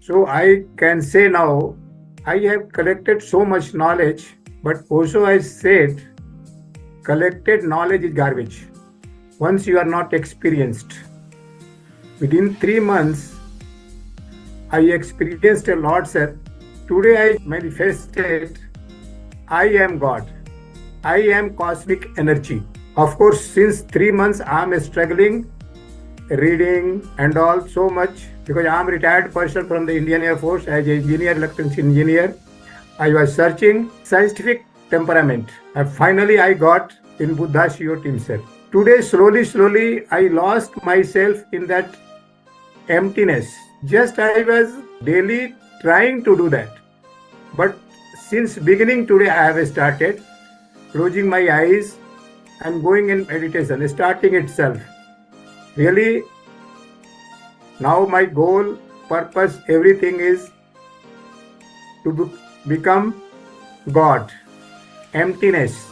So I can say now, I have collected so much knowledge, but also I said, collected knowledge is garbage. Once you are not experienced, within 3 months, I experienced a lot, sir. Today I manifested, I am God. I am cosmic energy. Of course, since 3 months, I am struggling reading and all so much because I am retired person from the Indian Air Force as an engineer, electrical engineer. I was searching scientific temperament. And finally, I got in Buddha Shio himself. Today, slowly, I lost myself in that emptiness. Just I was daily trying to do that. But since beginning today, I have started closing my eyes and going in meditation, starting itself. Really, now my goal, purpose, everything is to become God, emptiness,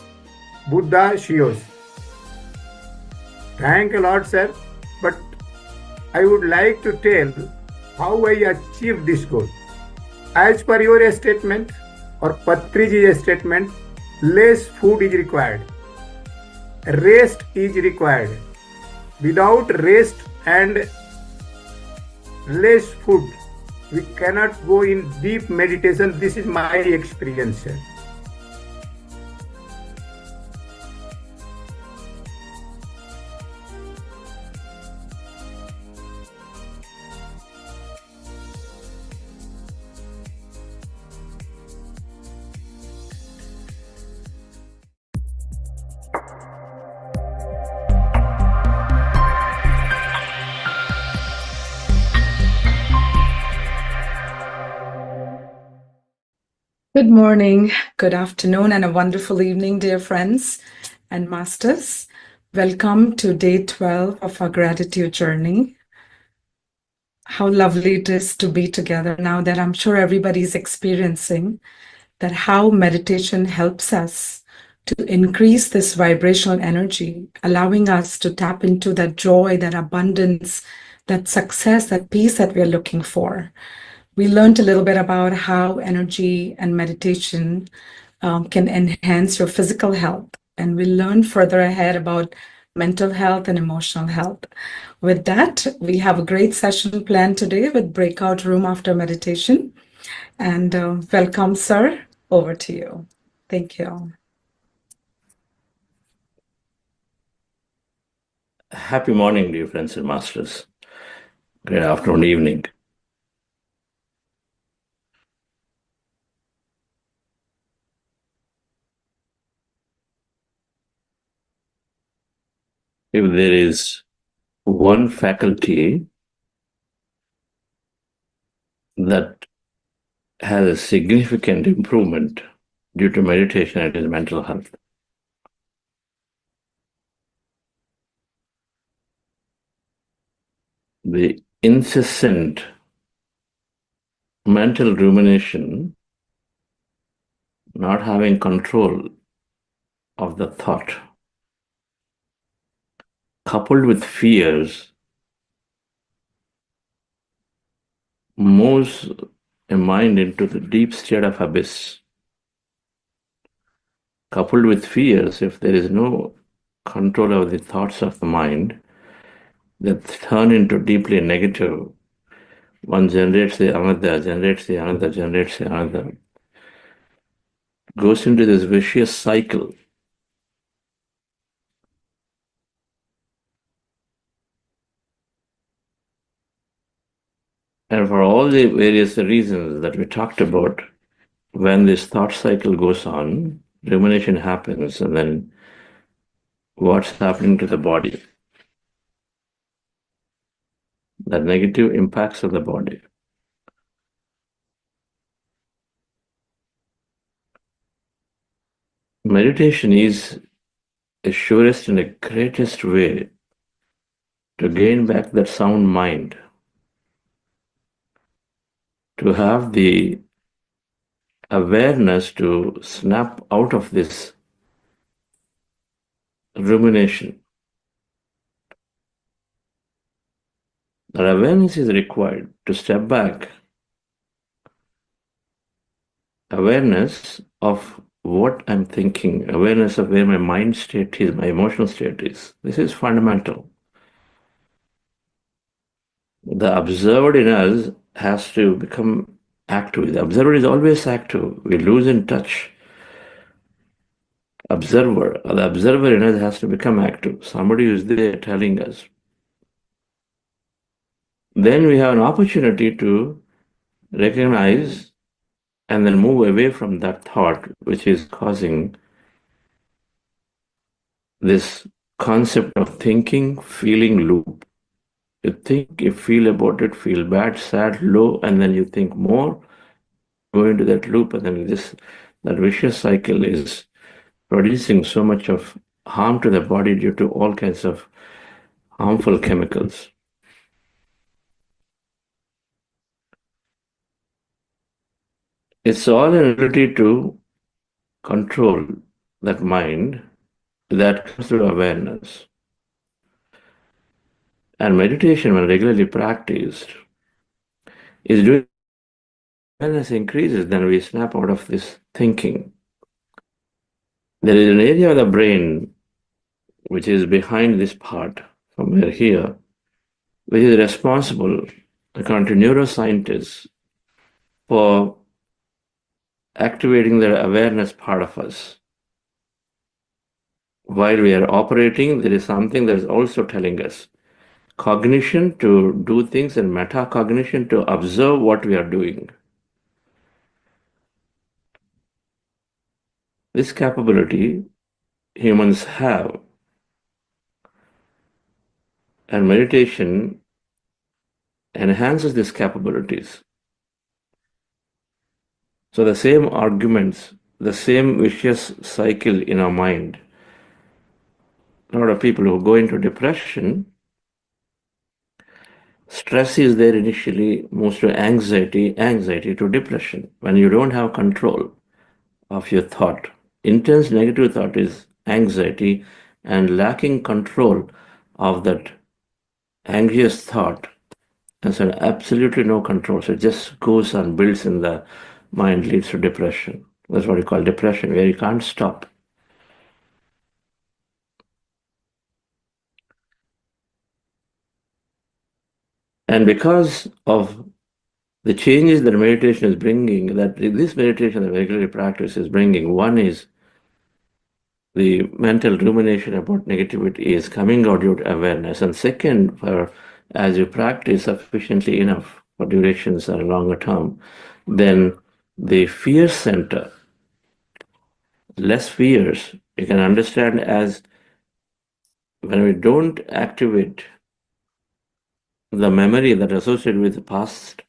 Buddha Shios. Thank a lot, sir. But I would like to tell how I achieved this goal. As per your statement or Patriji's statement, less food is required. Rest is required. Without rest and less food, we cannot go in deep meditation. This is my experience, sir. Good morning, good afternoon, and a wonderful evening, dear friends and masters. Welcome to day 12 of our gratitude journey. How lovely it is to be together now that I'm sure everybody's experiencing that how meditation helps us to increase this vibrational energy, allowing us to tap into that joy, that abundance, that success, that peace that we're looking for. We learned a little bit about how energy and meditation can enhance your physical health. And we learned further ahead about mental health and emotional health. With that, we have a great session planned today with breakout room after meditation. And welcome, sir. Over to you. Thank you. Happy morning, dear friends and masters. Good afternoon, evening. If there is one faculty that has a significant improvement due to meditation, it is mental health. The incessant mental rumination, not having control of the thought, coupled with fears, moves a mind into the deep state of abyss. Coupled with fears, if there is no control of the thoughts of the mind, that turn into deeply negative. One generates the another, goes into this vicious cycle. And for all the various reasons that we talked about, when this thought cycle goes on, rumination happens, and then what's happening to the body? The negative impacts of the body. Meditation is the surest and the greatest way to gain back that sound mind, to have the awareness to snap out of this rumination. That awareness is required to step back awareness of what I'm thinking, awareness of where my mind state is, my emotional state is. This is fundamental. The observed in us has to become active. The observer is always active. We lose in touch. The observer in us has to become active. Somebody who's there telling us. Then we have an opportunity to recognize and then move away from that thought, which is causing this concept of thinking, feeling loop. You think, you feel about it, feel bad, sad, low, and then you think more, go into that loop, and then that vicious cycle is producing so much of harm to the body due to all kinds of harmful chemicals. It's all an ability to control that mind that comes through awareness. And meditation, when regularly practiced, is doing awareness increases, then we snap out of this thinking. There is an area of the brain which is behind this part, somewhere here, which is responsible, according to neuroscientists, for activating the awareness part of us. While we are operating, there is something that is also telling us cognition to do things and metacognition to observe what we are doing. This capability humans have, and meditation enhances these capabilities. So the same arguments, the same vicious cycle in our mind. A lot of people who go into depression, stress is there initially, moves to anxiety to depression. When you don't have control of your thought, intense negative thought is anxiety, and lacking control of that anxious thought, and so absolutely no control. So it just goes and builds in the mind, leads to depression. That's what we call depression, where you can't stop. And because of the changes that meditation is bringing, that this meditation that regularly practice is bringing, one is the mental rumination about negativity is coming out due to awareness. And second, as you practice sufficiently enough for durations or longer term, then the fear center, less fears, you can understand as when we don't activate the memory that is associated with past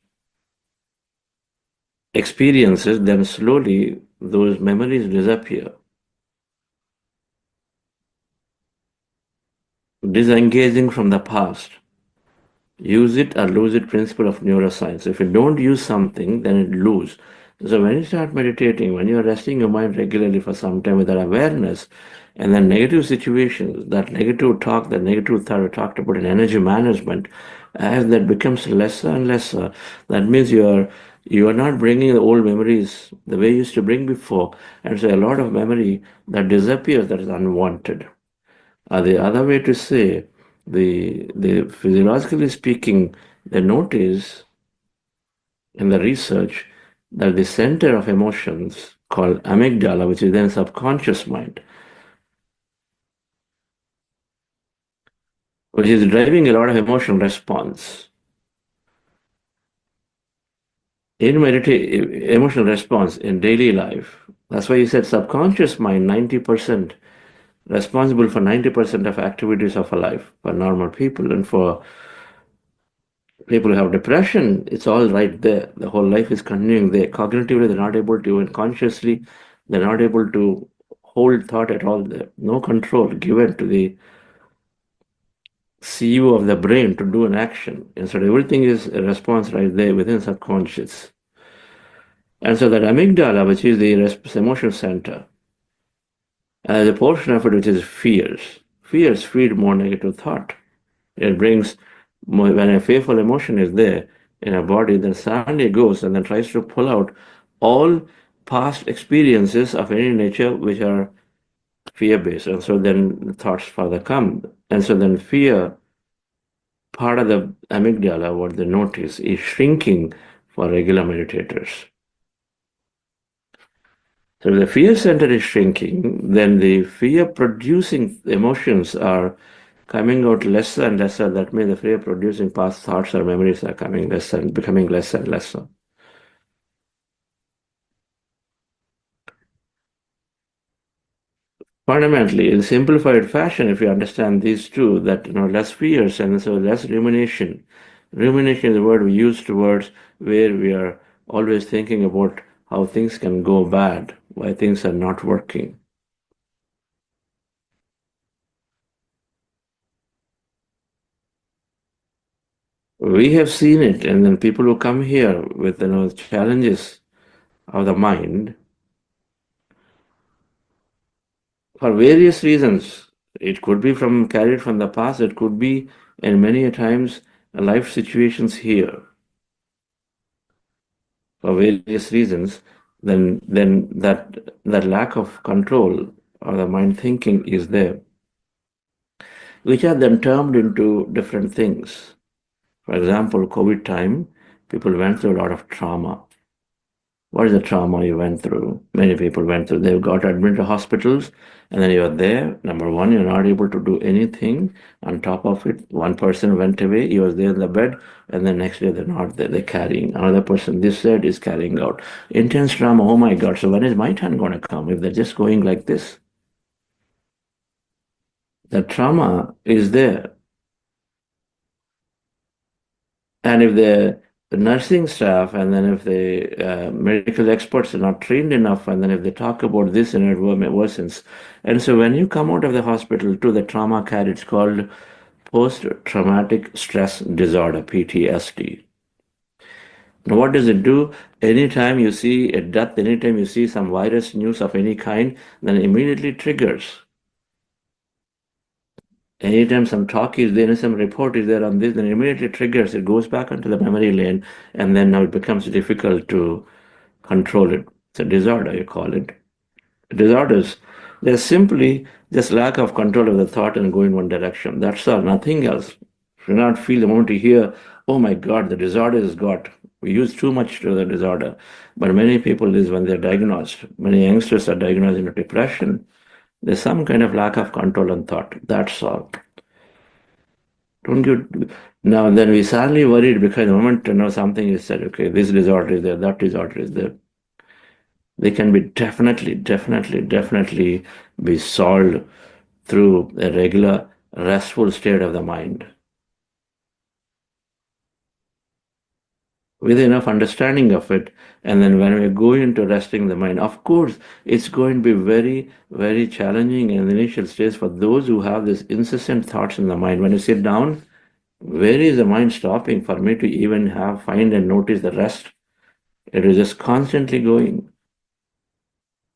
experiences, then slowly those memories disappear. Disengaging from the past. Use it or lose it principle of neuroscience. If you don't use something, then it lose. So when you start meditating, when you're resting your mind regularly for some time with that awareness, and then negative situations, that negative talk, that negative thought we talked about in energy management, as that becomes lesser and lesser, that means you are not bringing the old memories the way you used to bring before. And so a lot of memory that disappears, that is unwanted. The other way to say, the physiologically speaking, they notice in the research that the center of emotions called amygdala, which is then subconscious mind, which is driving a lot of emotional response. In emotional response in daily life. That's why you said subconscious mind, 90%, responsible for 90% of activities of a life for normal people. And for people who have depression, it's all right there. The whole life is continuing there. Cognitively, they're not able to, and consciously, they're not able to hold thought at all there. No control given to the CEO of the brain to do an action. And so everything is a response right there within subconscious. And so that amygdala, which is the emotion center, and the portion of it which is fears. Fears feed more negative thought. It brings more, when a fearful emotion is there in a body, then suddenly it goes and then tries to pull out all past experiences of any nature which are fear-based. And so then thoughts further come. And so then fear, part of the amygdala, what they notice, is shrinking for regular meditators. So if the fear center is shrinking, then the fear-producing emotions are coming out less and lesser. That means the fear-producing past thoughts or memories are coming less and becoming less and lesser. Fundamentally, in simplified fashion, if you understand these two, that less fears and so less rumination. Rumination is the word we use towards where we are always thinking about how things can go bad, why things are not working. We have seen it, and then people who come here with challenges of the mind, for various reasons. It could be carried from the past, it could be, and many a times, life situations here. For various reasons, then that lack of control or the mind thinking is there, which are then termed into different things. For example, COVID time, people went through a lot of trauma. What is the trauma you went through? Many people went through. They got admitted to hospitals, and then you're there. Number one, you're not able to do anything. On top of it, one person went away. He was there in the bed, and the next day they're not there. They're carrying. Another person, this side, is carrying out. Intense trauma. Oh my God. So when is my turn going to come if they're just going like this? The trauma is there. And if the nursing staff and then if the medical experts are not trained enough, and then if they talk about this and it worsens. And so when you come out of the hospital to the trauma care, it's called post-traumatic stress disorder, PTSD. Now, what does it do? Anytime you see a death, anytime you see some virus news of any kind, then immediately triggers. Anytime some talk is there, some report is there on this, then immediately triggers, it goes back onto the memory lane, and then now it becomes difficult to control it. It's a disorder, you call it. Disorders, they're simply just lack of control of the thought and go in one direction. That's all, nothing else. You do not feel the moment you hear, oh my God, the disorder is got. We use too much to the disorder. But many people is when they're diagnosed, many youngsters are diagnosed with depression. There's some kind of lack of control and thought. That's all. Don't you? Now then we sadly worried because the moment something is said, okay, this disorder is there, that disorder is there. They can be definitely be solved through a regular restful state of the mind. With enough understanding of it, and then when we go into resting the mind, of course, it's going to be very, very challenging in the initial stage for those who have these incessant thoughts in the mind. When you sit down, where is the mind stopping for me to even find and notice the rest? It is just constantly going.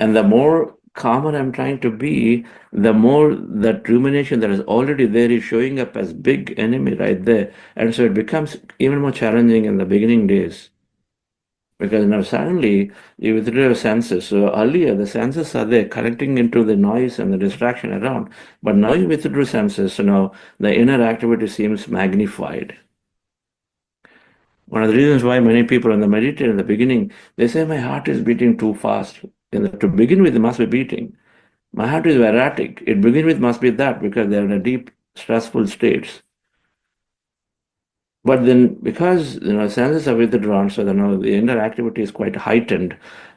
And the more calmer I'm trying to be, the more that rumination that is already there is showing up as big enemy right there. And so it becomes even more challenging in the beginning days. Because now suddenly you withdraw your senses. So earlier the senses are there connecting into the noise and the distraction around. But now you withdraw senses, so now the inner activity seems magnified. One of the reasons why many people when they meditate in the beginning, they say my heart is beating too fast. To begin with, it must be beating. My heart is erratic. It begin with must be that because they're in a deep, stressful states. But then because senses are withdrawn, so the inner activity is quite heightened.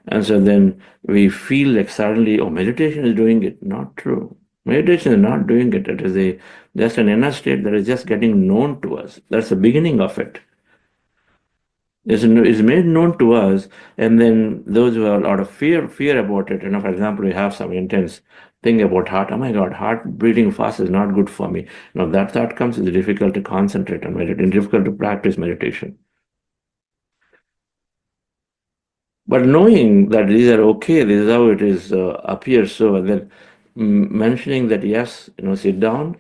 And so then we feel like suddenly, meditation is doing it. Not true. Meditation is not doing it. It is just an inner state that is just getting known to us. That's the beginning of it. Is made known to us, and then those who have a lot of fear about it, for example, we have some intense thing about heart. Oh my God, heart beating fast is not good for me. Now that thought comes, it's difficult to concentrate on meditation, difficult to practice meditation. But knowing that these are okay, this is how it is appears so, and then mentioning that yes, sit down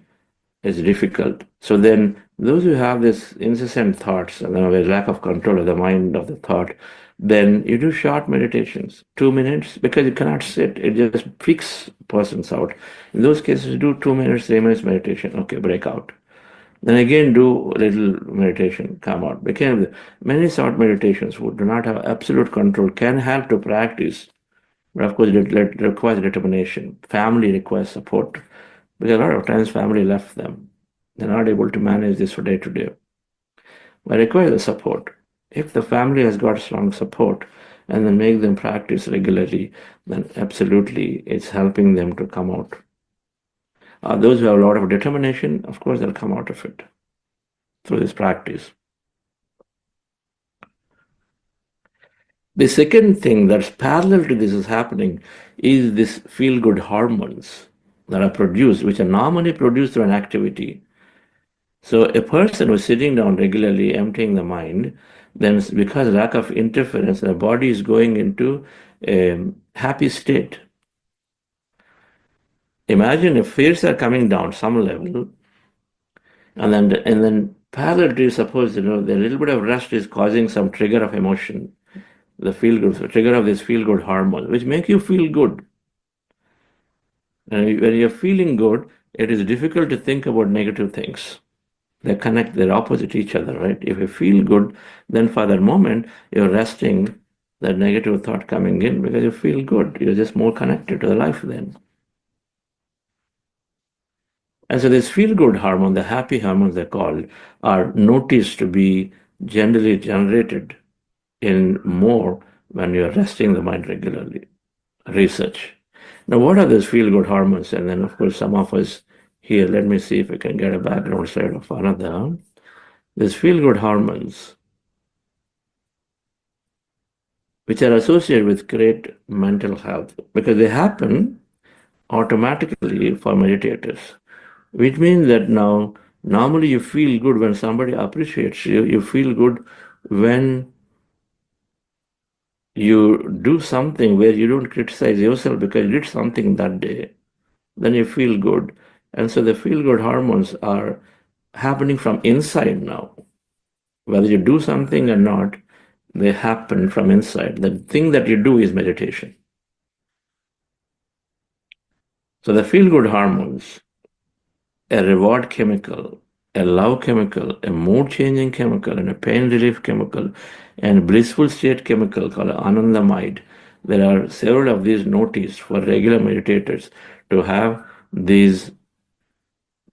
is difficult. So then those who have this incessant thoughts and a lack of control of the mind of the thought, then you do short meditations, 2 minutes, because you cannot sit. It just freaks persons out. In those cases, do 2 minutes, 3 minutes meditation. Okay, break out. Then again, do a little meditation, come out. Because many short meditations who do not have absolute control can help to practice, but of course, it requires determination. Family requires support, because a lot of times family left them. They're not able to manage this for day to day. But it requires the support. If the family has got strong support and then make them practice regularly, then absolutely it's helping them to come out. Those who have a lot of determination, of course, they'll come out of it through this practice. The second thing that's parallel to this is happening is this feel-good hormones that are produced, which are normally produced through an activity. So a person who's sitting down regularly, emptying the mind, then because of lack of interference, the body is going into a happy state. Imagine if fears are coming down some level, and then parallel to, suppose, the little bit of rest is causing some trigger of emotion, the trigger of this feel-good hormone, which make you feel good. And when you're feeling good, it is difficult to think about negative things. They're opposite each other, right? If you feel good, then for that moment, you're resting that negative thought coming in because you feel good. You're just more connected to the life then. And so this feel-good hormone, the happy hormones they're called, are noticed to be generally generated in more when you're resting the mind regularly. Research. Now, what are those feel-good hormones? And then, of course, some of us here, let me see if I can get a background slide of another. These feel-good hormones, which are associated with great mental health, because they happen automatically for meditators, which means that now, normally you feel good when somebody appreciates you. You feel good when you do something where you don't criticize yourself because you did something that day. Then you feel good. And so the feel-good hormones are happening from inside now. Whether you do something or not, they happen from inside. The thing that you do is meditation. So the feel-good hormones, a reward chemical, a love chemical, a mood-changing chemical, and a pain relief chemical, and blissful state chemical called anandamide. There are several of these noticed for regular meditators to have these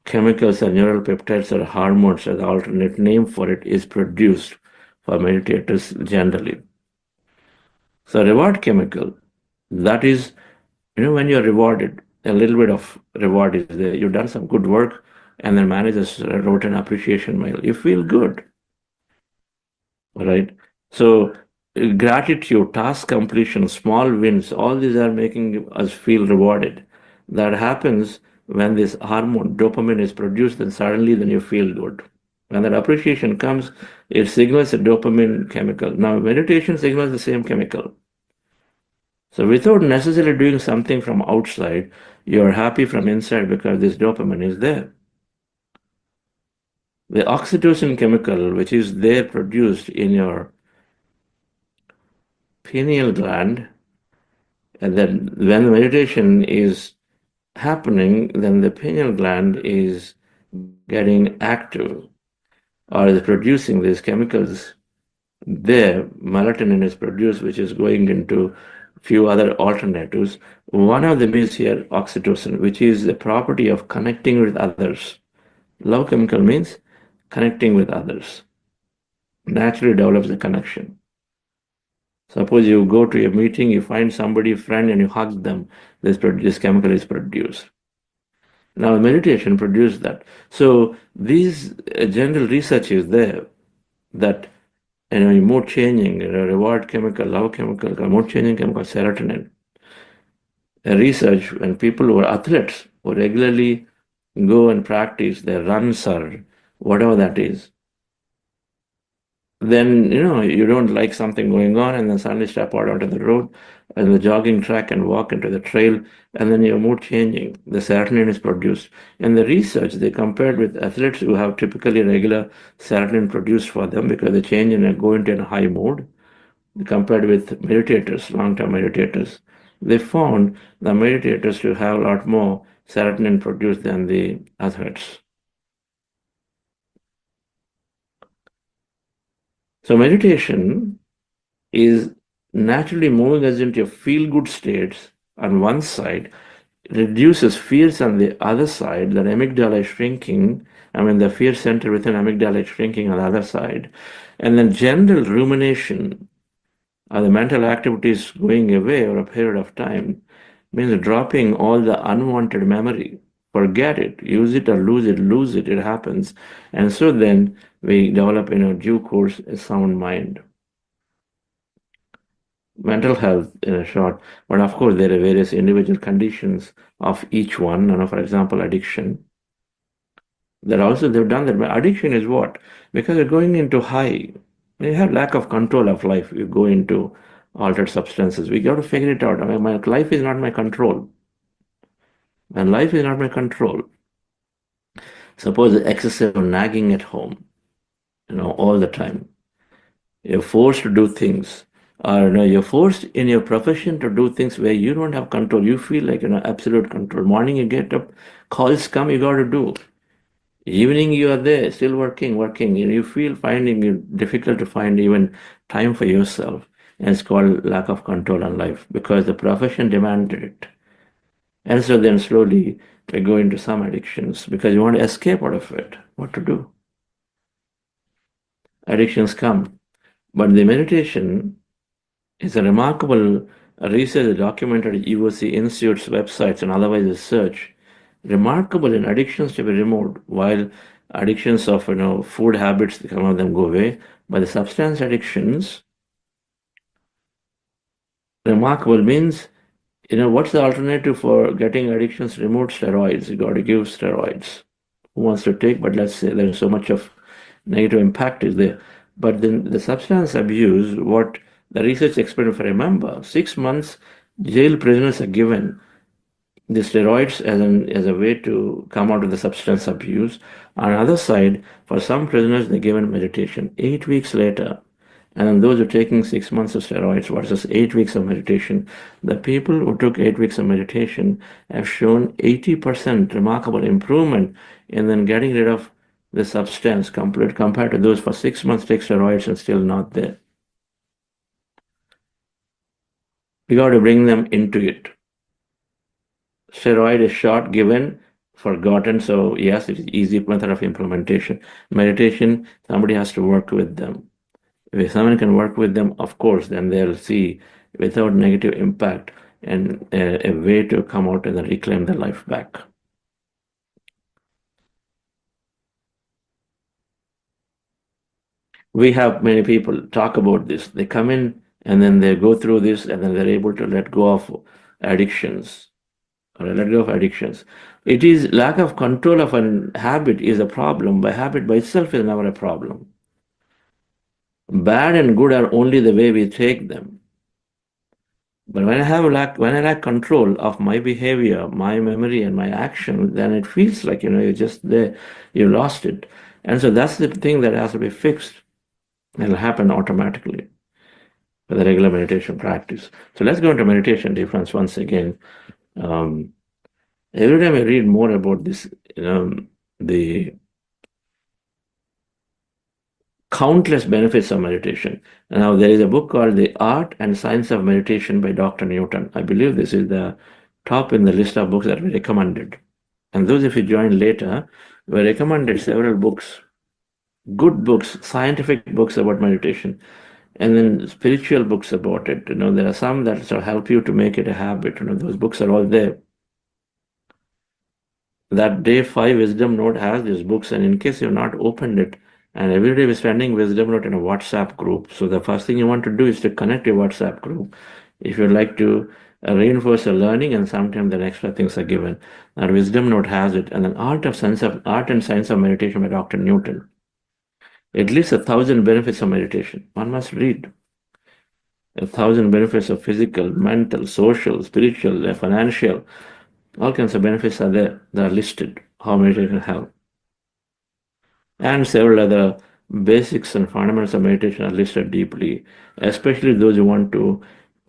chemicals and neural peptides or hormones, or the alternate name for it, is produced for meditators generally. So reward chemical, that is, when you're rewarded, a little bit of reward is there. You've done some good work, and then managers wrote an appreciation mail. You feel good, right? So gratitude, task completion, small wins, all these are making us feel rewarded. That happens when this hormone, dopamine, is produced, then suddenly then you feel good. When that appreciation comes, it signals a dopamine chemical. Now, meditation signals the same chemical. So without necessarily doing something from outside, you're happy from inside because this dopamine is there. The oxytocin chemical, which is there produced in your pineal gland, and then when the meditation is happening, then the pineal gland is getting active or is producing these chemicals. There, melatonin is produced, which is going into a few other alternatives. One of them is here oxytocin, which is the property of connecting with others. Love chemical means connecting with others. Naturally develops the connection. Suppose you go to a meeting, you find somebody, friend, and you hug them. This chemical is produced. Now, meditation produced that. So these general research is there that mood changing, reward chemical, love chemical, mood changing chemical, serotonin. Research when people who are athletes who regularly go and practice their runs or whatever that is, then you don't like something going on, and then suddenly step out onto the road and the jogging track and walk into the trail, and then your mood changing. The serotonin is produced. In the research, they compared with athletes who have typically regular serotonin produced for them because they change and go into a high mood. compared with meditators, long-term meditators. They found the meditators to have a lot more serotonin produced than the others. So meditation is naturally moving us into feel-good states on one side, reduces fears on the other side, the amygdala is shrinking, the fear center within amygdala is shrinking on the other side, and then general rumination or the mental activities going away over a period of time means dropping all the unwanted memory. Forget it, use it or lose it, it happens. And so then we develop in a due course a sound mind. Mental health in a short, but of course there are various individual conditions of each one. For example, addiction. They've done that. Addiction is what? Because you're going into high. You have lack of control of life. You go into altered substances. We got to figure it out. My life is not my control. My life is not my control. Suppose excessive nagging at home, all the time. You're forced to do things, or you're forced in your profession to do things where you don't have control. You feel like absolute control. Morning you get up, calls come, you got to do. Evening you are there, still working. You finding it difficult to find even time for yourself. And it's called lack of control on life because the profession demanded it. And so then slowly we go into some addictions because you want to escape out of it. What to do? Addictions come. But the meditation is a remarkable research documented at UOC Institute's websites and otherwise research. Remarkable in addictions to be removed, while addictions of food habits, some of them go away, but the substance addictions, remarkable means, what's the alternative for getting addictions removed? Steroids. You got to give steroids. Who wants to take? But let's say there's so much of negative impact is there. But then the substance abuse, what the research experiment, if I remember, 6 months jail prisoners are given the steroids as a way to come out of the substance abuse. On the other side, for some prisoners, they're given meditation 8 weeks later. And then those who are taking 6 months of steroids versus 8 weeks of meditation, the people who took 8 weeks of meditation have shown 80% remarkable improvement in then getting rid of the substance compared to those for 6 months take steroids and still not there. We got to bring them into it. Steroid is short, given, forgotten. So yes, it is easy method of implementation. Meditation, somebody has to work with them. If someone can work with them, of course, then they'll see without negative impact and a way to come out and reclaim their life back. We have many people talk about this. They come in and then they go through this and then they're able to let go of addictions. It is lack of control of a habit is a problem, but habit by itself is never a problem. Bad and good are only the way we take them. But when I lack control of my behavior, my memory, and my action, then it feels like you're just there, you lost it. And so that's the thing that has to be fixed. It'll happen automatically with a regular meditation practice. So let's go into meditation difference once again. Every time I read more about this, the countless benefits of meditation. Now, there is a book called The Art and Science of Meditation by Dr. Newton. I believe this is the top in the list of books that we recommended. And those, if you join later, we recommended several books, good books, scientific books about meditation, and then spiritual books about it. There are some that help you to make it a habit. Those books are all there. That Day 5 Wisdom Note has these books, and in case you've not opened it, and every day we're sending Wisdom Note in a WhatsApp group. So the first thing you want to do is to connect your WhatsApp group. If you'd like to reinforce your learning, and sometimes the extra things are given. That Wisdom Note has it, and then Art and Science of Meditation by Dr. Newton. At least 1,000 benefits of meditation. One must read. 1,000 benefits of physical, mental, social, spiritual, financial. All kinds of benefits are there. They are listed. How meditation can help. And several other basics and fundamentals of meditation are listed deeply, especially those who want to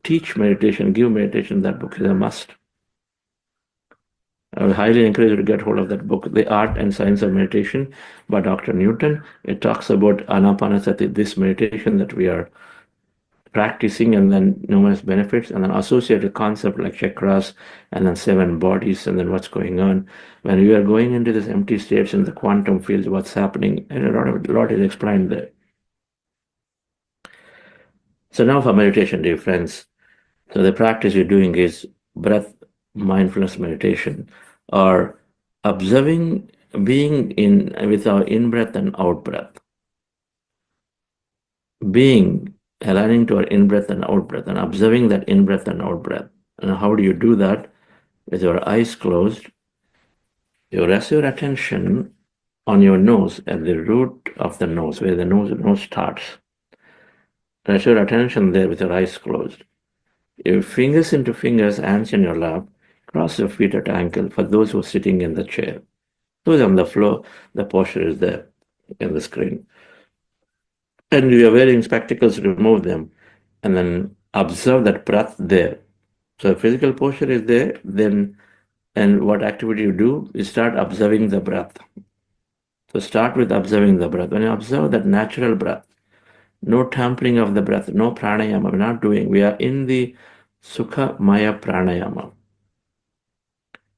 teach meditation, give meditation. That book is a must. I would highly encourage you to get hold of that book, The Art and Science of Meditation by Dr. Newton. It talks about Anapanasati, this meditation that we are practicing, and then numerous benefits, and then associated concept like chakras, and then 7 bodies, and then what's going on. When we are going into this empty states in the quantum fields, what's happening, and a lot is explained there. So now for meditation, dear friends. So the practice you're doing is breath mindfulness meditation, or observing, being in with our in-breath and out-breath. Being, aligning to our in-breath and out-breath, and observing that in-breath and out-breath. And how do you do that? With your eyes closed, you rest your attention on your nose, at the root of the nose, where the nose starts. Rest your attention there with your eyes closed. Your fingers into fingers, hands in your lap, cross your feet at ankle for those who are sitting in the chair. Those on the floor, the posture is there in the screen. And you are wearing spectacles, remove them, and then observe that breath there. So physical posture is there, then, and what activity you do is start observing the breath. So start with observing the breath. When you observe that natural breath, no tampering of the breath, no pranayama, we're not doing. We are in the Sukha Maya Pranayama.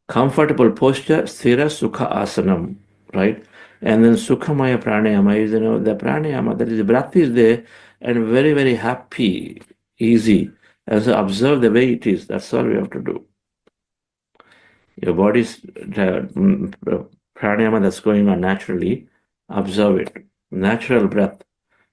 Comfortable posture, Sthira Sukha Asanam, right? And then Sukha Maya Pranayama is, the pranayama, that is, the breath is there and very, very happy, easy. And so observe the way it is. That's all we have to do. Your body's pranayama that's going on naturally, observe it. Natural breath.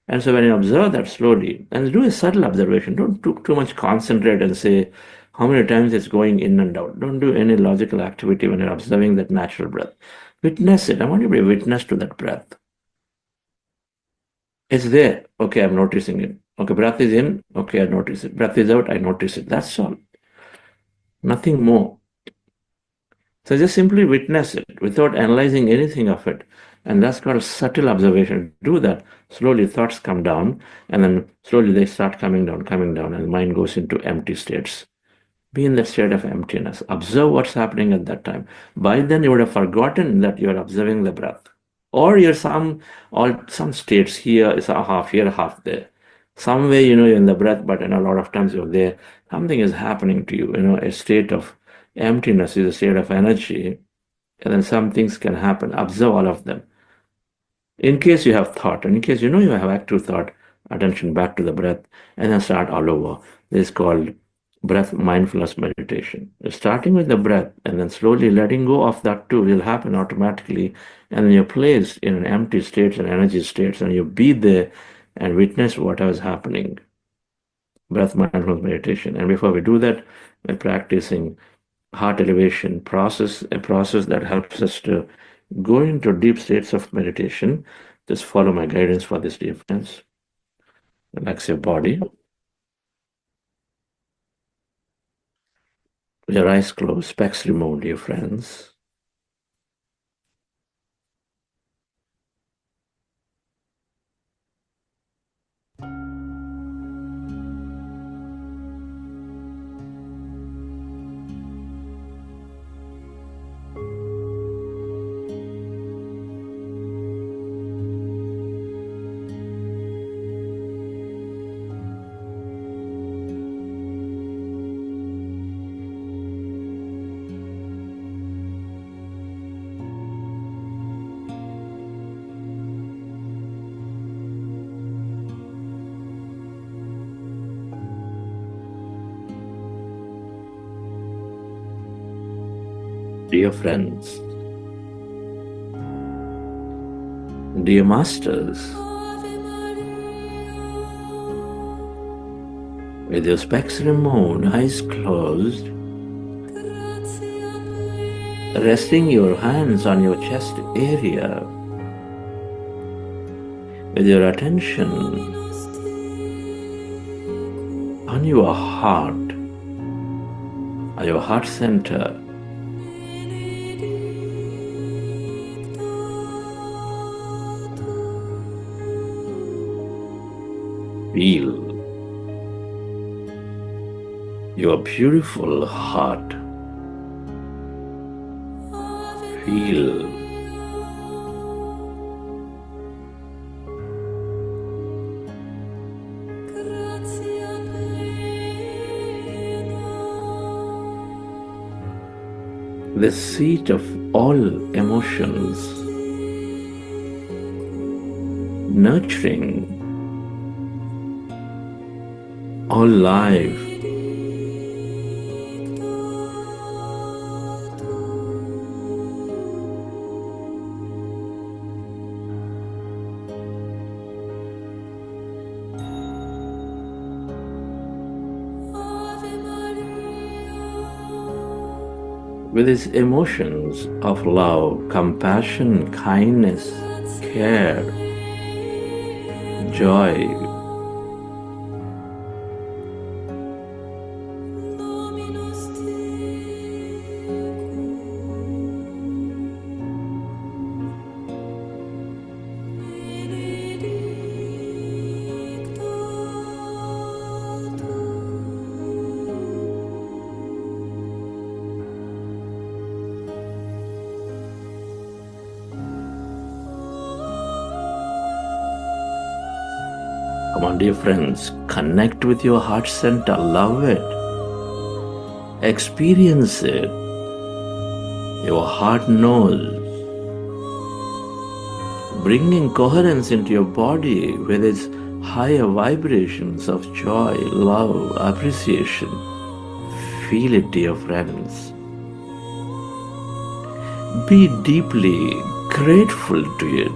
And so when you observe that slowly, and do a subtle observation, don't too much concentrate and say how many times it's going in and out. Don't do any logical activity when you're observing that natural breath. Witness it. I want you to be a witness to that breath. It's there. Okay, I'm noticing it. Okay, breath is in. Okay, I notice it. Breath is out. I notice it. That's all. Nothing more. So just simply witness it without analyzing anything of it. And that's called subtle observation. Do that. Slowly thoughts come down, and then slowly they start coming down, and the mind goes into empty states. Be in that state of emptiness. Observe what's happening at that time. By then you would have forgotten that you're observing the breath. Or you're some states, here is a half, here, half there. Somewhere, you're in the breath, but a lot of times you're there. Something is happening to you, a state of emptiness is a state of energy. And then some things can happen. Observe all of them. In case you have thought, and in case you have active thought, attention back to the breath, and then start all over. This is called breath mindfulness meditation. Starting with the breath, and then slowly letting go of that too will happen automatically. And then you're placed in an empty state and energy states, and you be there and witness what is happening. Breath mindfulness meditation. And before we do that, we're practicing heart elevation process, a process that helps us to go into deep states of meditation. Just follow my guidance for this, dear friends. Relax your body. Your eyes closed, specs removed, dear friends. Dear friends, dear masters, with your specs removed, eyes closed, resting your hands on your chest area, with your attention on your heart, on your heart center. feel your beautiful heart. Feel the seat of all emotions, nurturing all life. With its emotions of love, compassion, kindness, care, joy, come on, dear friends, connect with your heart center, love it, experience it. Your heart knows. Bringing coherence into your body with its higher vibrations of joy, love, appreciation. Feel it, dear friends. Be deeply grateful to it.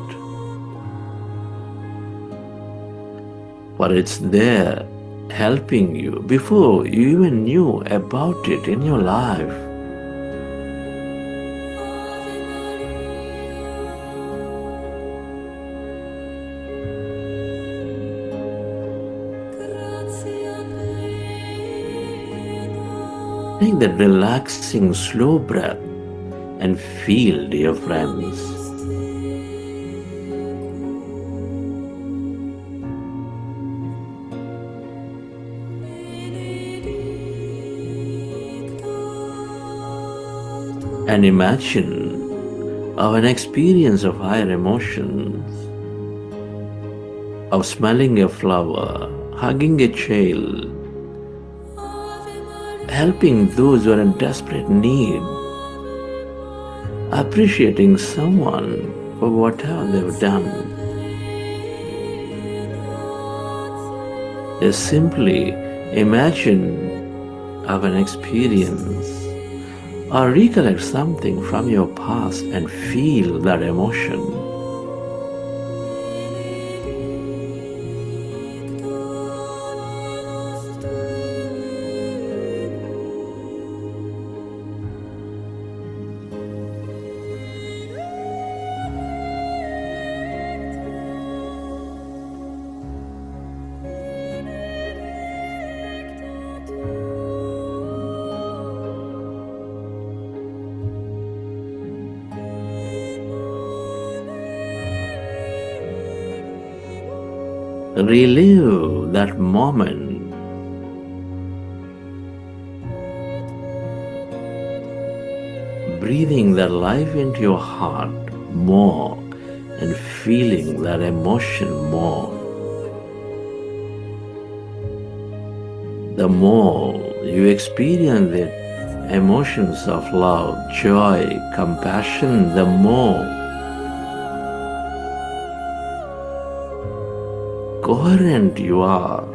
For it's there helping you before you even knew about it in your life. Take that relaxing, slow breath and feel, dear friends. And imagine of an experience of higher emotions, of smelling a flower, hugging a child, helping those who are in desperate need, appreciating someone for whatever they've done. Just simply imagine of an experience or recollect something from your past and feel that emotion. Relive that moment. Breathing that life into your heart more and feeling that emotion more. The more you experience the emotions of love, joy, compassion, the more coherent you are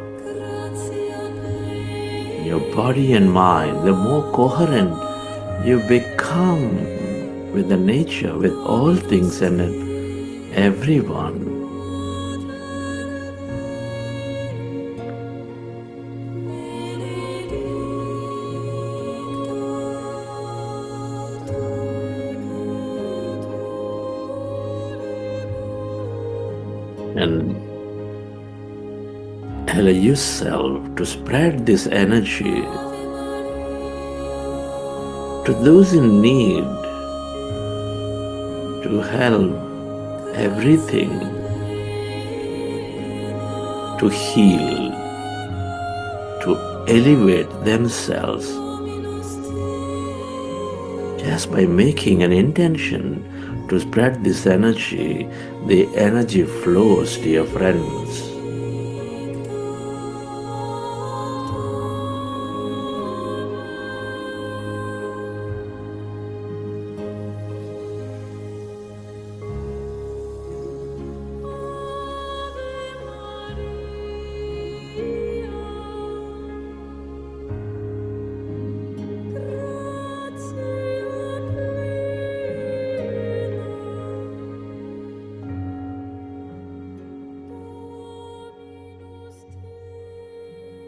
in your body and mind, the more coherent you become with the nature, with all things and everyone. And allow yourself to spread this energy to those in need, to help everything, to heal, to elevate themselves just by making an intention to spread this energy. The energy flows, dear friends.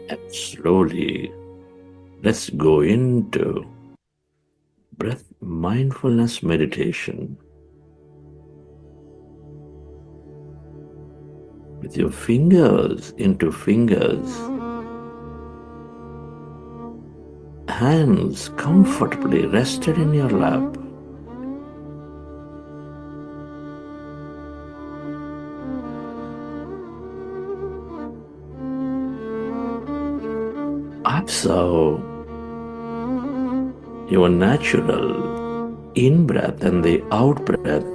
And slowly, let's go into breath mindfulness meditation. With your fingers into fingers, hands comfortably rested in your lap. Observe your natural in-breath and the out-breath,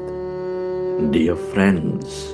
dear friends.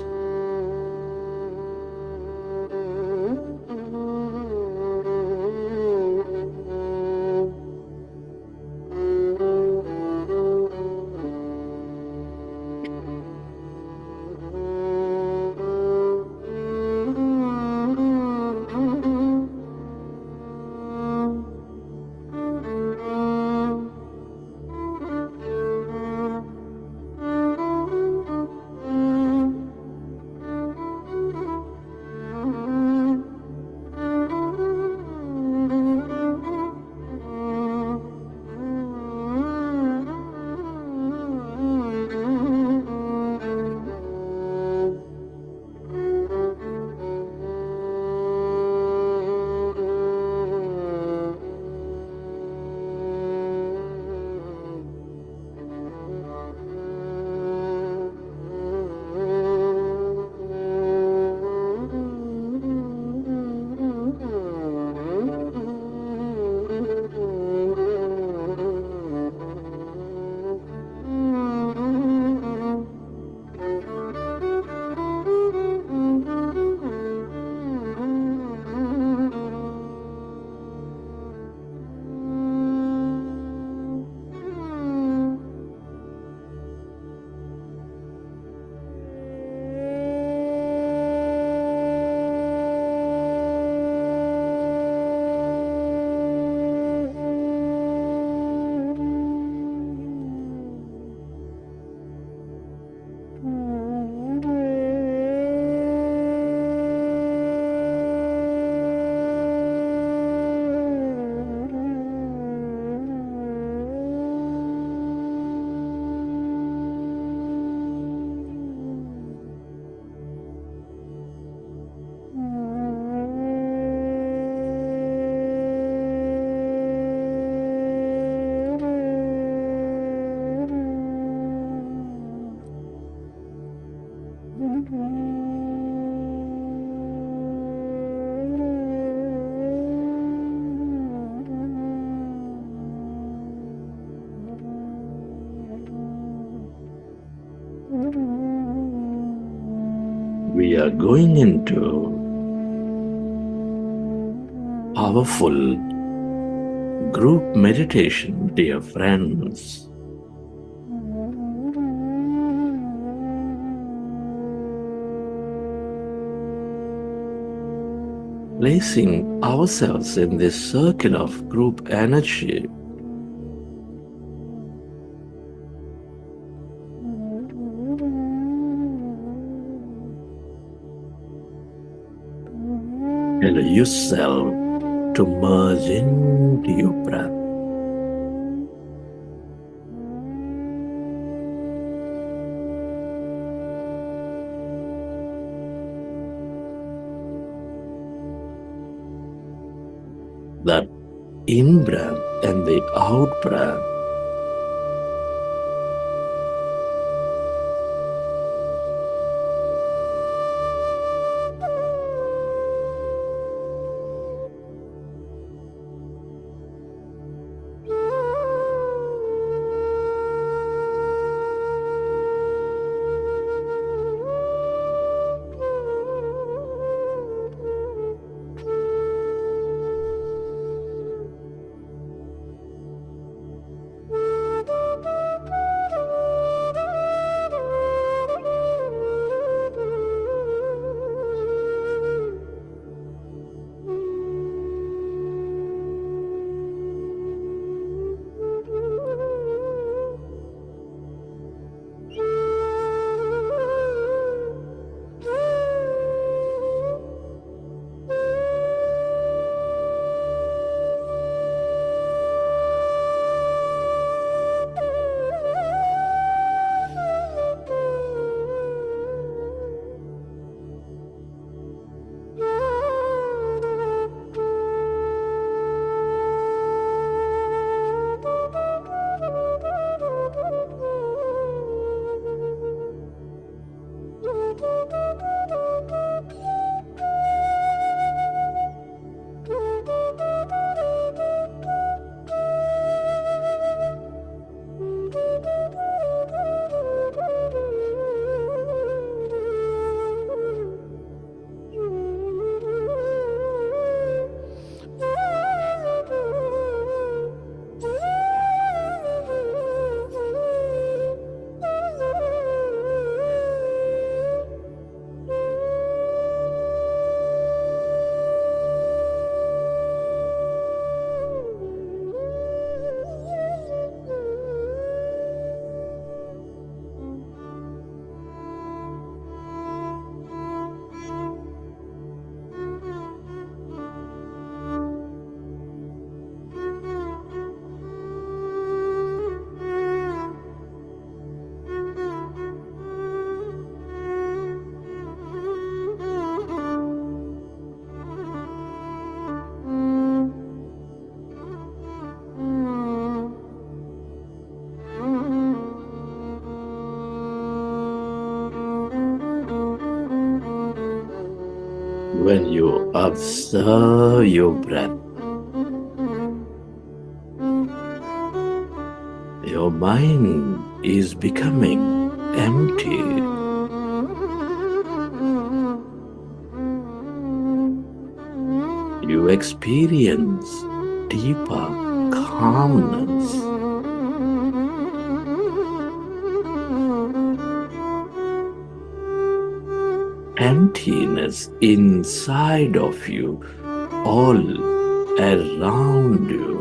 We are going into powerful group meditation, dear friends. Placing ourselves in this circle of group energy, allow yourself to merge into your breath. That in-breath and the out-breath When you observe your breath, your mind is becoming empty. You experience deeper calmness. Emptiness inside of you, all around you.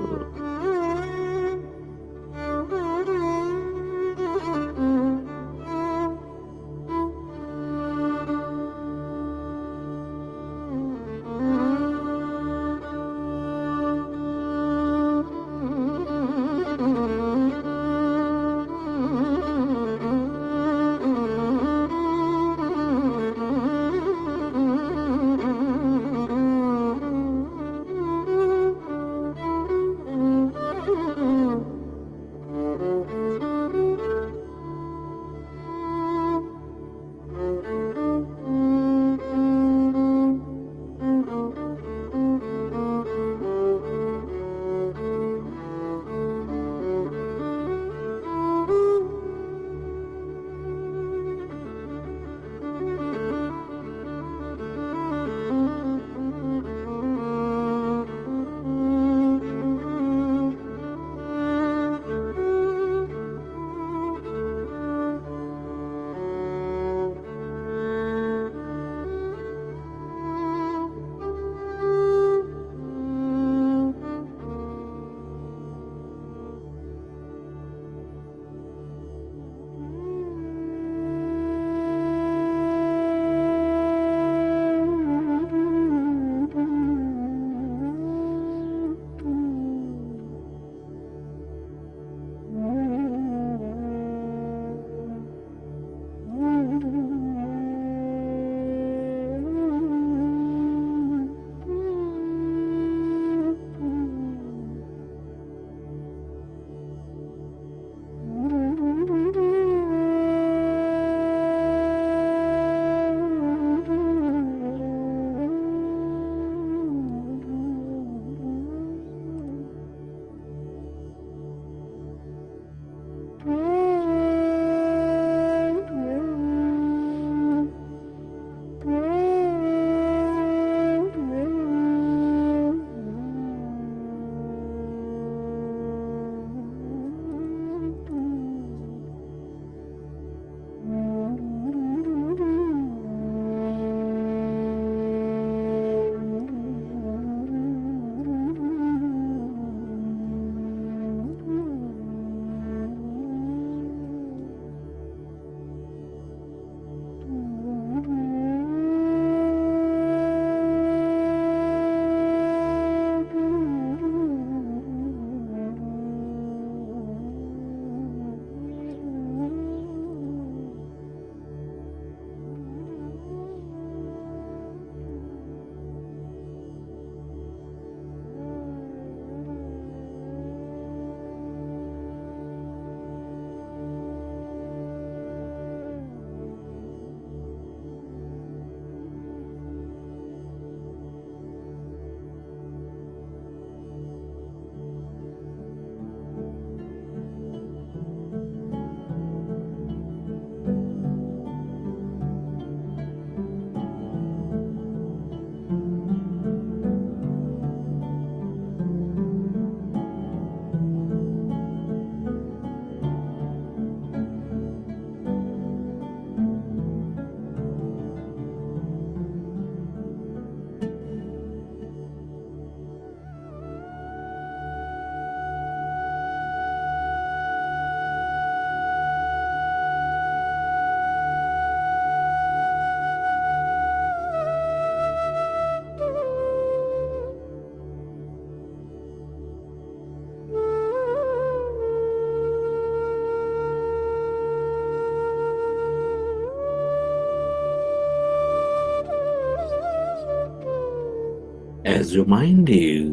As your mind is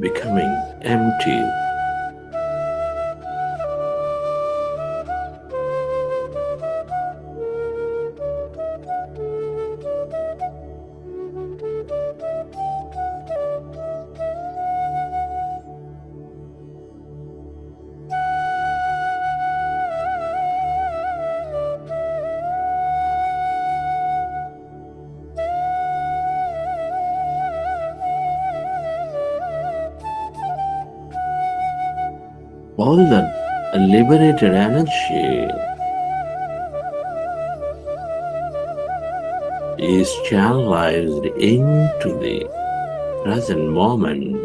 becoming empty, all that liberated energy is channelized into the present moment.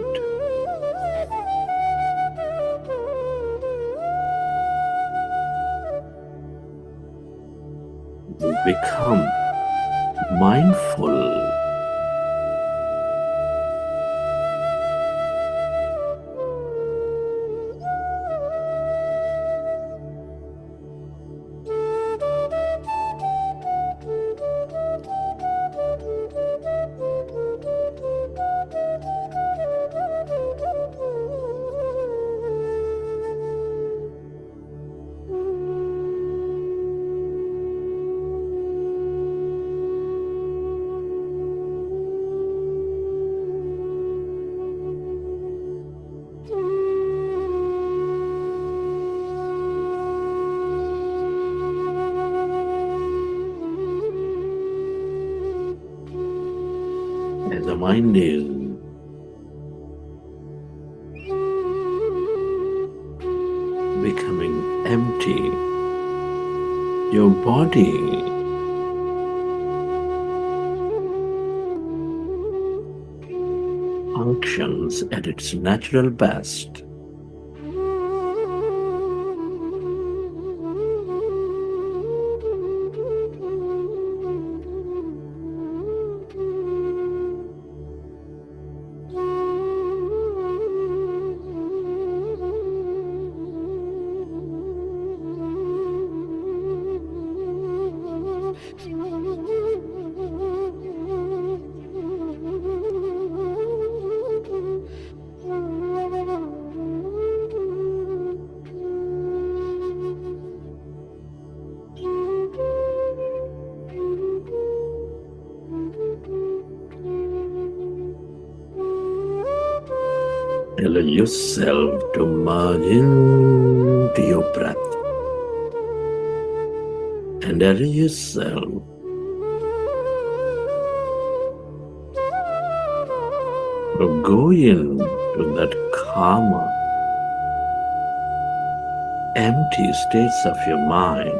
You become mindful. As the mind is becoming empty, your body functions at its natural best. Allow yourself to merge into your breath and allow yourself to go into that calmer, empty states of your mind.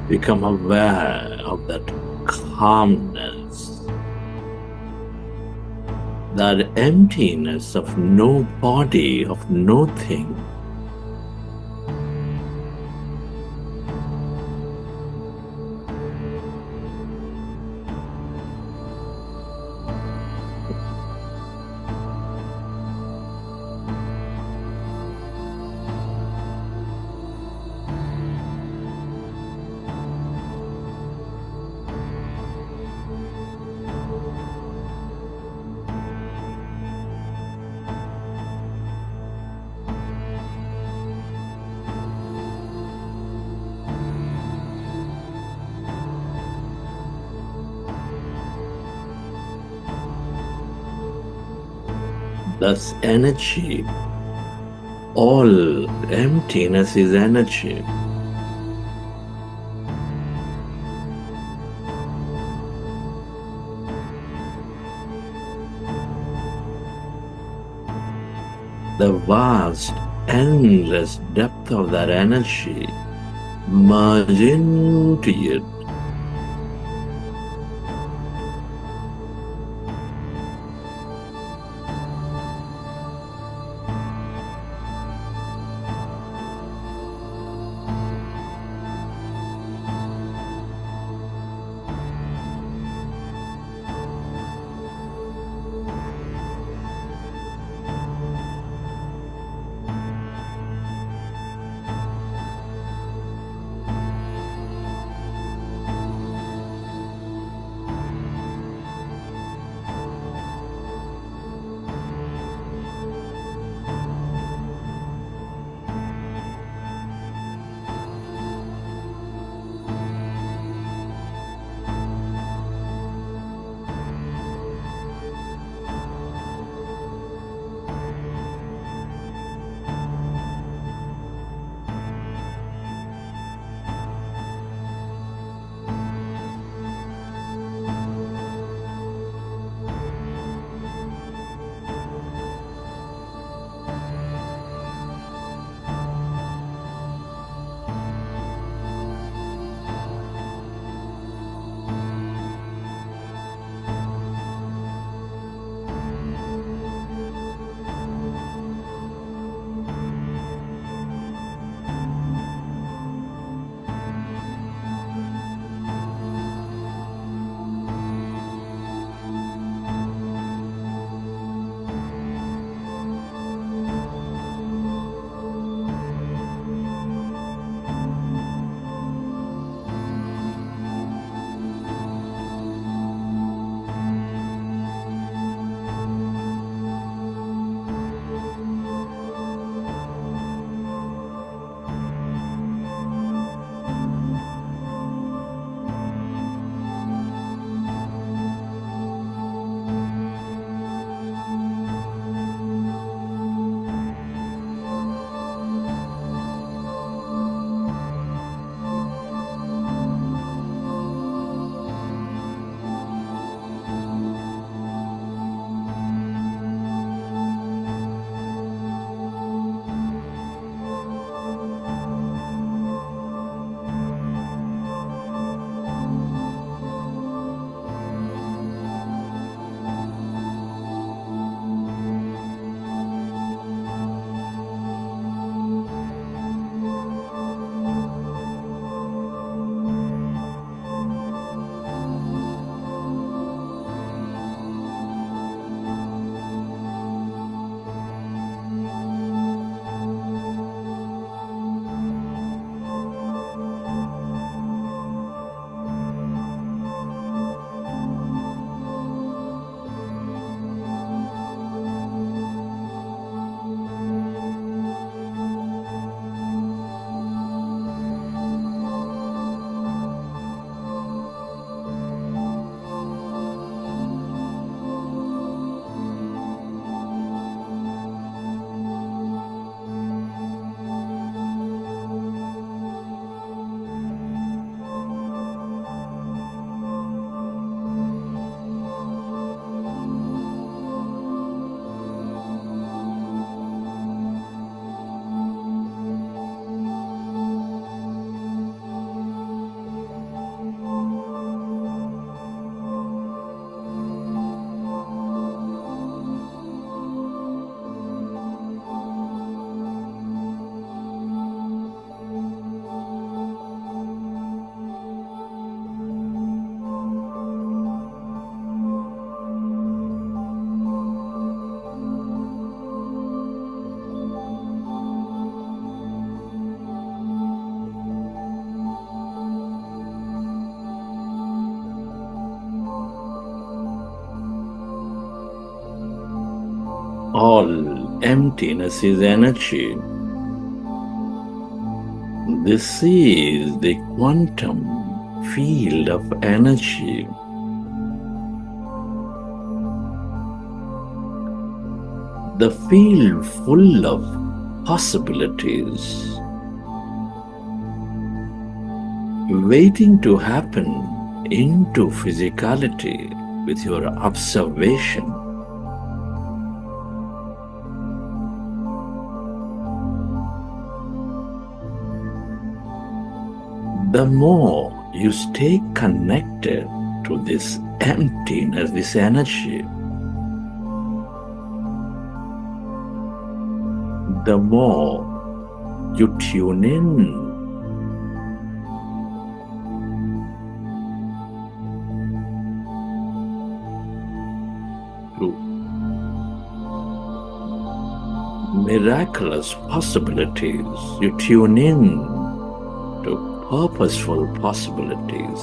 Become aware of that calmness, that emptiness of no body, of no thing. Thus, energy, all emptiness is energy. The vast, endless depth of that energy merge into it. all emptiness is energy. This is the quantum field of energy. The field full of possibilities, waiting to happen into physicality with your observation. The more you stay connected to this emptiness, this energy, the more you tune in to miraculous possibilities, you tune in to purposeful possibilities.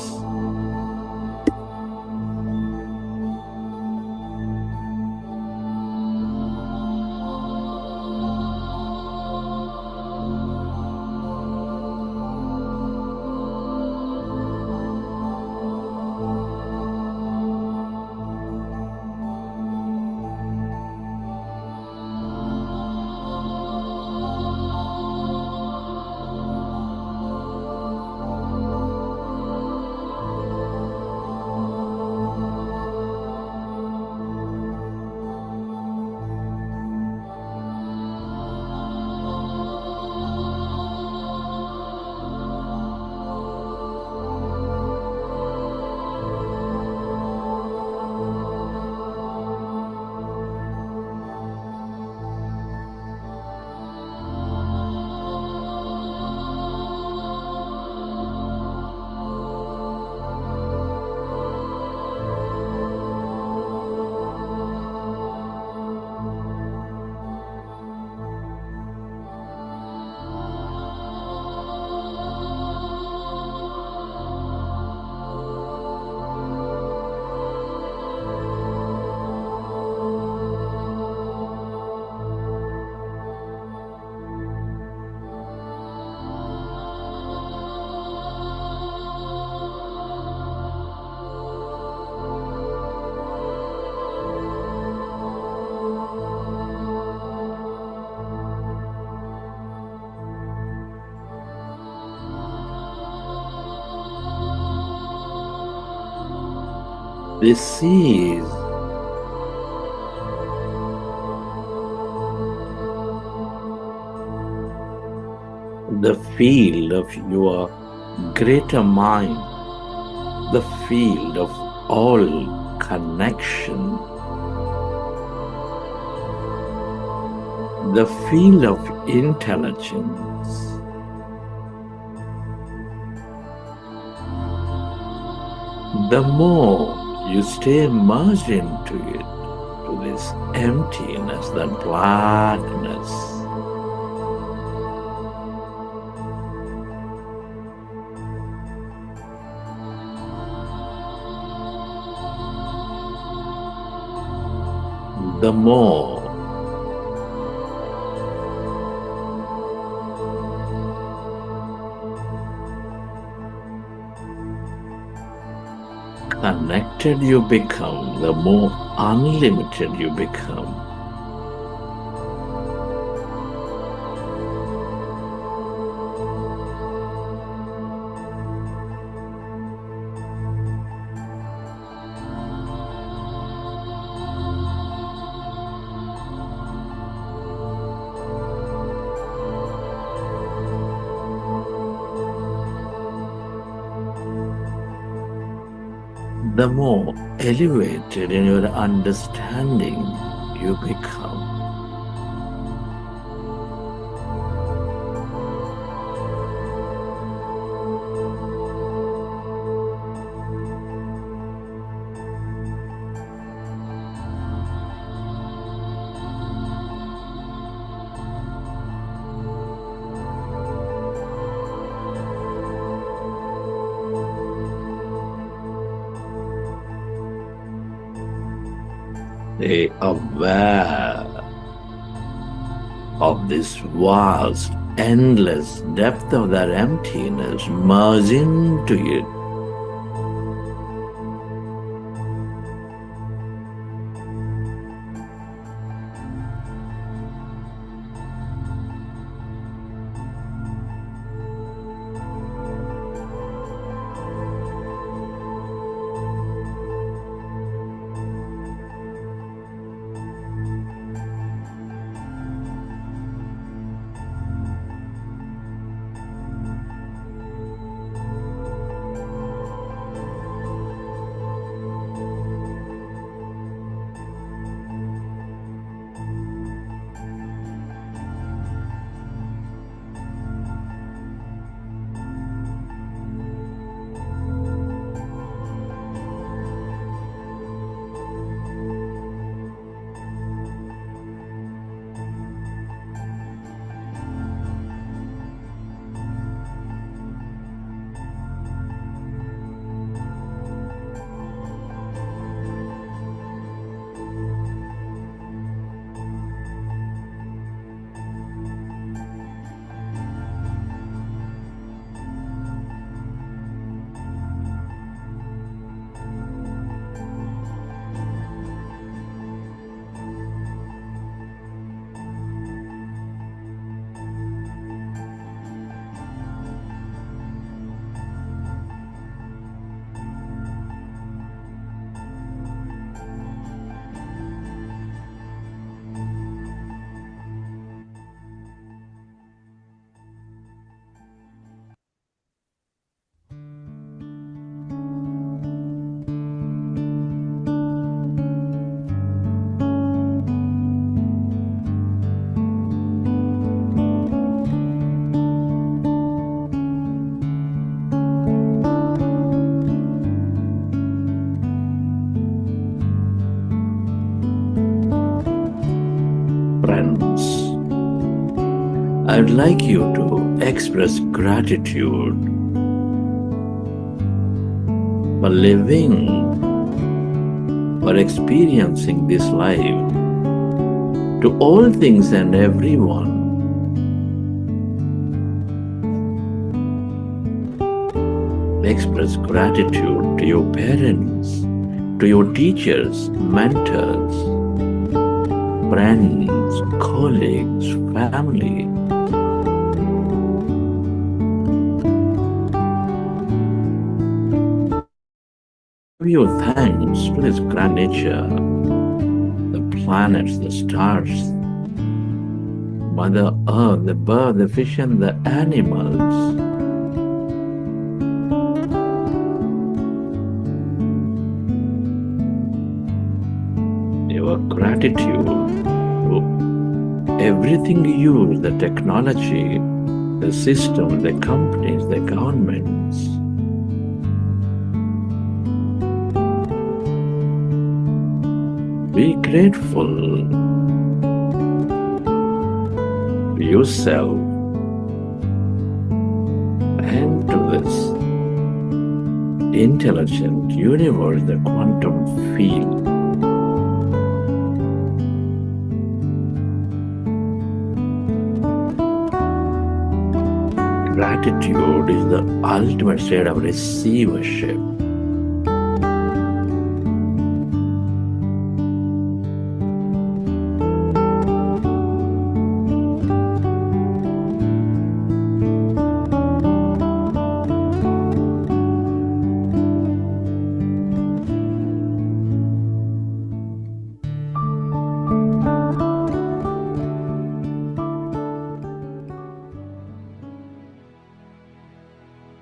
This is the field of your greater mind, the field of all connection, the field of intelligence. The more you stay immersed into it, to this emptiness, that blackness, the more connected you become, the more unlimited you become. The more elevated in your understanding you become. Stay aware of this vast, endless depth of that emptiness, merge into it. Friends, I'd like you to express gratitude for living, for experiencing this life, to all things and everyone. Express gratitude to your parents, to your teachers, mentors, friends, colleagues, family. Give your thanks to this grand nature, the planets, the stars, Mother Earth, the bird, the fish, and the animals. Your gratitude to everything you use, the technology, the system, the companies, the governments. Be grateful to yourself and to this intelligent universe, the quantum field. Gratitude is the ultimate state of receivership.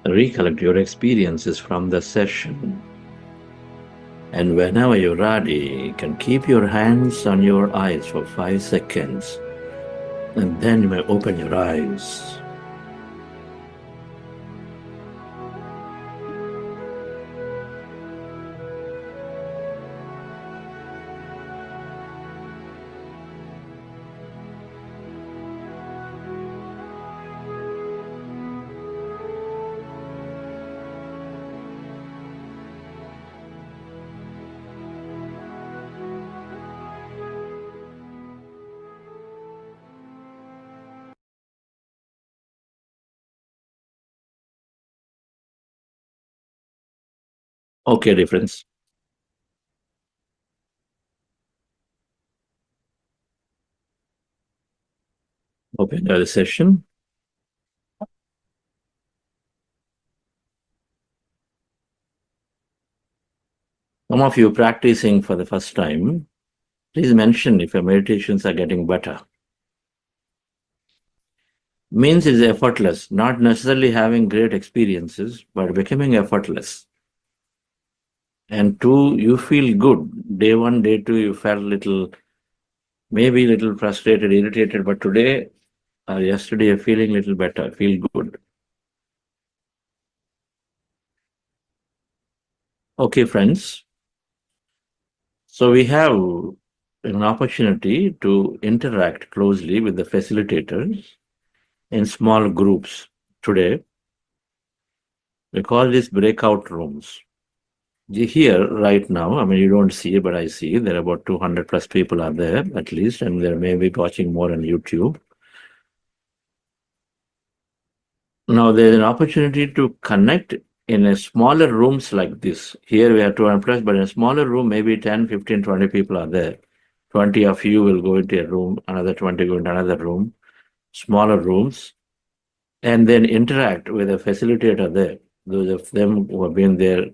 Recollect your experiences from the session. And whenever you're ready, you can keep your hands on your eyes for 5 seconds. And then you may open your eyes. Okay, dear friends. Hope you enjoy the session. Some of you practicing for the first time, please mention if your meditations are getting better. Means is effortless, not necessarily having great experiences, but becoming effortless. And two, you feel good. Day one, day two, you felt maybe little frustrated, irritated, but today or yesterday you're feeling little better, feel good. Okay, friends. So we have an opportunity to interact closely with the facilitators in small groups today. We call this breakout rooms. Here right now, I mean, you don't see it, but I see there are about 200 plus people are there at least, and there may be watching more on YouTube. Now there's an opportunity to connect in a smaller rooms like this. Here we have 200 plus, but in a smaller room, maybe 10, 15, 20 people are there. 20 of you will go into a room, another 20 go into another room, smaller rooms, and then interact with a facilitator there. Those of them who have been there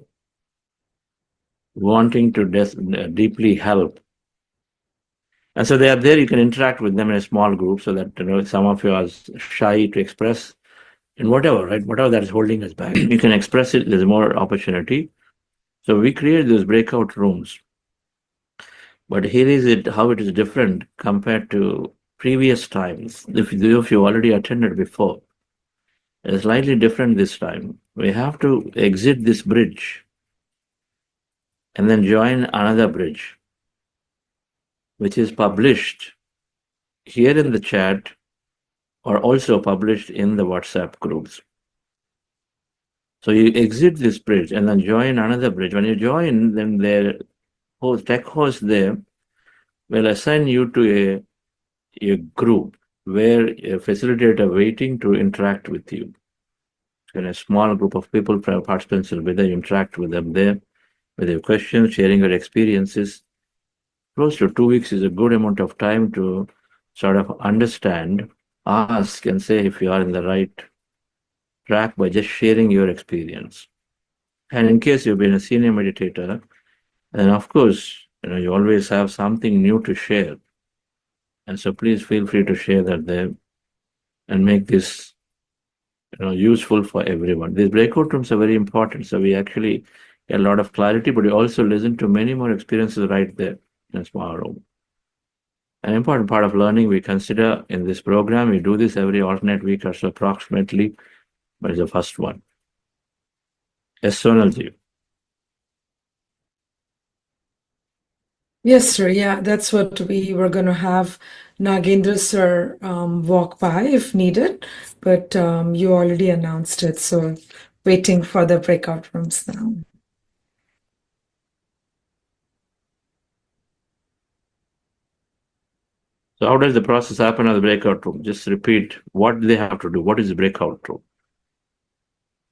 wanting to deeply help. And so they are there, you can interact with them in a small group so that some of you are shy to express in whatever, right? Whatever that is holding us back, you can express it, there's more opportunity. So we create those breakout rooms. But here is it how it is different compared to previous times. If you already attended before, it's slightly different this time. We have to exit this bridge and then join another bridge, which is published here in the chat or also published in the WhatsApp groups. So you exit this bridge and then join another bridge. When you join, then their tech host there will assign you to a group where a facilitator waiting to interact with you. In a small group of people, participants will be there, you interact with them there, with your questions, sharing your experiences. Close to 2 weeks is a good amount of time to sort of understand, ask, and say if you are in the right track by just sharing your experience. And in case you've been a senior meditator, then of course, you always have something new to share. And so please feel free to share that there and make this useful for everyone. These breakout rooms are very important. So we actually get a lot of clarity, but we also listen to many more experiences right there in a small room. An important part of learning we consider in this program, we do this every alternate week or so approximately, but it's the first one. Yes, Sonalji. Yes, sir. Yeah, that's what we were going to have Nagendra sir walk by if needed, but you already announced it, so waiting for the breakout rooms now. So how does the process happen at the breakout room? Just repeat what they have to do. What is the breakout room?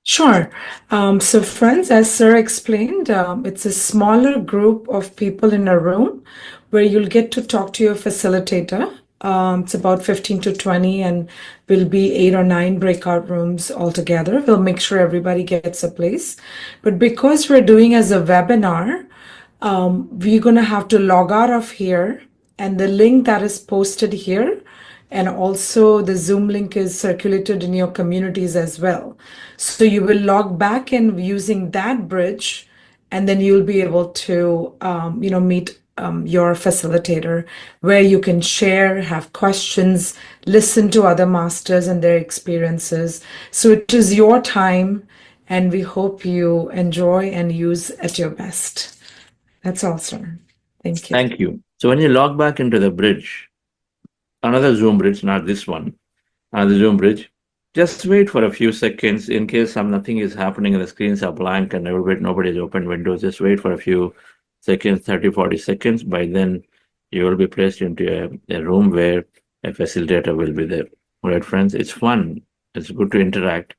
Sure. So friends, as sir explained, it's a smaller group of people in a room where you'll get to talk to your facilitator. It's about 15 to 20 and will be 8 or 9 breakout rooms altogether. We'll make sure everybody gets a place. But because we're doing as a webinar, we're going to have to log out of here, and the link that is posted here and also the Zoom link is circulated in your communities as well. So you will log back in using that bridge, and then you'll be able to meet your facilitator, where you can share, have questions, listen to other masters and their experiences. So it is your time, and we hope you enjoy and use at your best. That's all, sir. Thank you. Thank you. So when you log back into the bridge, another Zoom bridge, not this one, another Zoom bridge, just wait for a few seconds in case nothing is happening and the screens are blank and nobody's opened windows. Just wait for a few seconds, 30, 40 seconds. By then, you will be placed into a room where a facilitator will be there. All right, friends, it's fun. It's good to interact.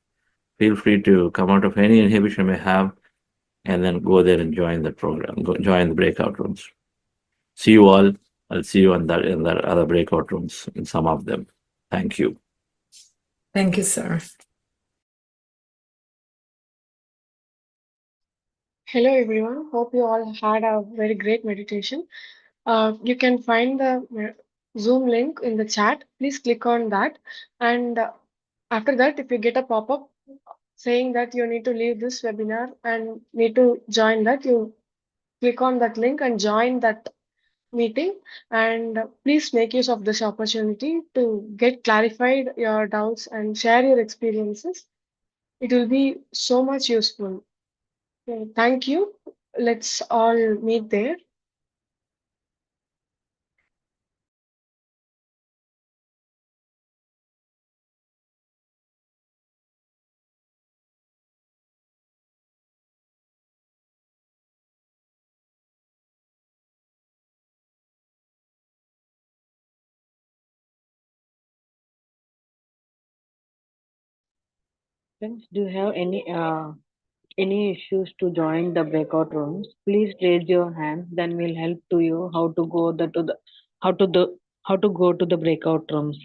Feel free to come out of any inhibition you may have and then go there and join the program, join the breakout rooms. See you all. I'll see you in the other breakout rooms, in some of them. Thank you. Thank you, sir. Hello everyone, hope you all had a very great meditation. You can find the Zoom link in the chat. Please click on that. And after that, if you get a pop-up saying that you need to leave this webinar and need to join that, you click on that link and join that meeting. And please make use of this opportunity to get clarified your doubts and share your experiences. It will be so much useful. Thank you. Let's all meet there. Friends, do you have any issues to join the breakout rooms? Please raise your hand. Then we'll help to you how to go to the how to the how to go to the breakout rooms.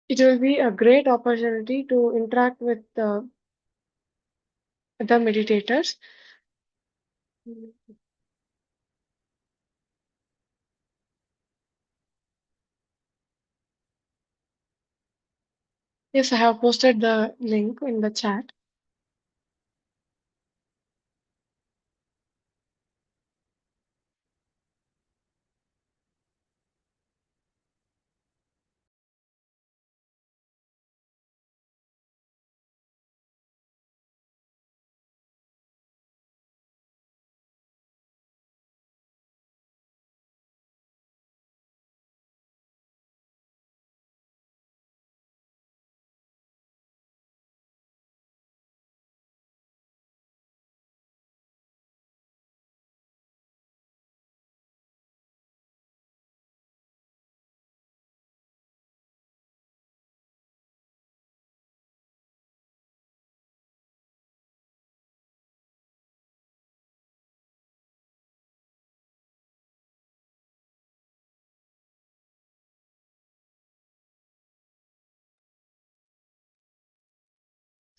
It will be a great opportunity to interact with the meditators. Yes, I have posted the link in the chat.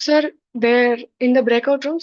Sir, there in the breakout rooms,